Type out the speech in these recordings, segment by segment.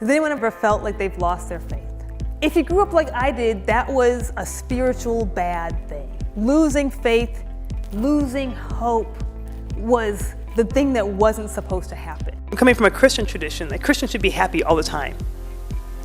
Has anyone ever felt like they've lost their faith? If you grew up like I did, that was a spiritual bad thing. Losing faith, losing hope was the thing that wasn't supposed to happen. I'm coming from a Christian tradition, that Christians should be happy all the time.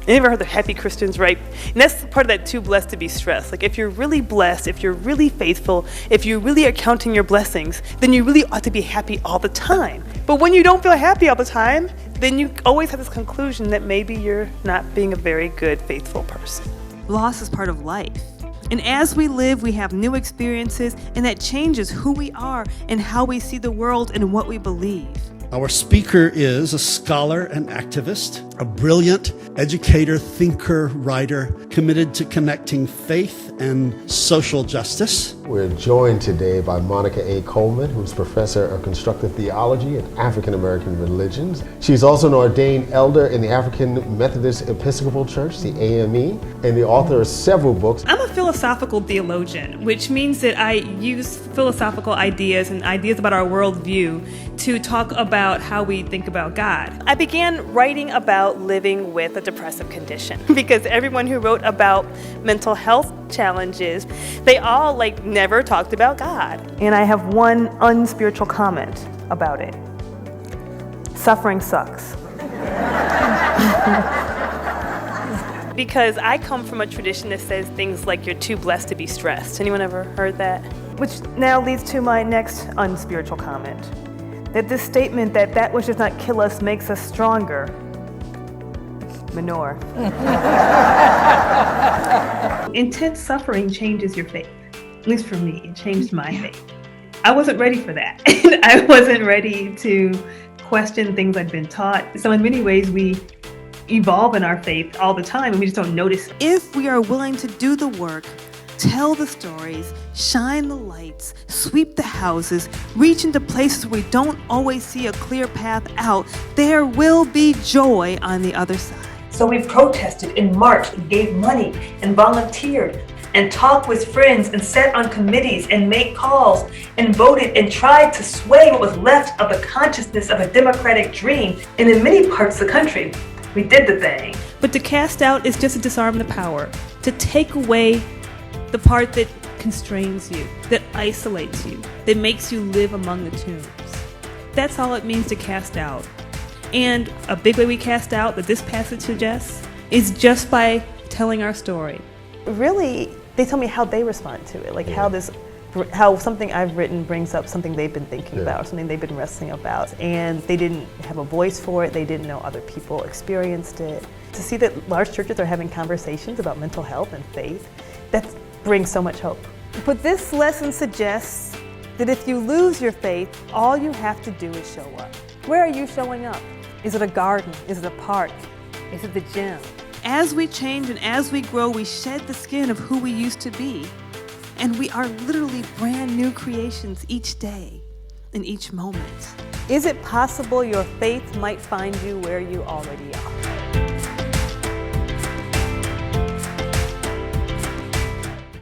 You ever heard of happy Christians, right? And that's part of that too blessed to be stressed. Like if you're really blessed, if you're really faithful, if you really are counting your blessings, then you really ought to be happy all the time. But when you don't feel happy all the time, then you always have this conclusion that maybe you're not being a very good, faithful person. Loss is part of life. And as we live, we have new experiences, and that changes who we are and how we see the world and what we believe. Our speaker is a scholar and activist, a brilliant educator, thinker, writer, committed to connecting faith and social justice. We're joined today by Monica A. Coleman, who's professor of constructive theology and African American religions. She's also an ordained elder in the African Methodist Episcopal Church, the AME, and the author of several books. I'm a philosophical theologian, which means that I use philosophical ideas and ideas about our worldview to talk about how we think about God. I began writing about living with a depressive condition because everyone who wrote about mental health challenges, they all never talked about God. And I have one unspiritual comment about it. Suffering sucks. Because I come from a tradition that says things like you're too blessed to be stressed. Anyone ever heard that? Which now leads to my next unspiritual comment. That this statement that which does not kill us makes us stronger. Manure. Intense suffering changes your faith. At least for me, it changed my faith. I wasn't ready for that. I wasn't ready to question things I'd been taught. So in many ways, we evolve in our faith all the time and we just don't notice. If we are willing to do the work, tell the stories, shine the lights, sweep the houses, reach into places we don't always see a clear path out, there will be joy on the other side. So we protested and marched and gave money and volunteered and talked with friends and sat on committees and made calls and voted and tried to sway what was left of the consciousness of a democratic dream. And in many parts of the country, we did the thing. But to cast out is just to disarm the power, to take away the part that constrains you, that isolates you, that makes you live among the tombs. That's all it means to cast out. And a big way we cast out, that this passage suggests, is just by telling our story. Really, they tell me how they respond to it, how something I've written brings up something they've been thinking about, or something they've been wrestling about, and they didn't have a voice for it, they didn't know other people experienced it. To see that large churches are having conversations about mental health and faith, that brings so much hope. But this lesson suggests that if you lose your faith, all you have to do is show up. Where are you showing up? Is it a garden? Is it a park? Is it the gym? As we change and as we grow, we shed the skin of who we used to be. And we are literally brand new creations each day, in each moment. Is it possible your faith might find you where you already are?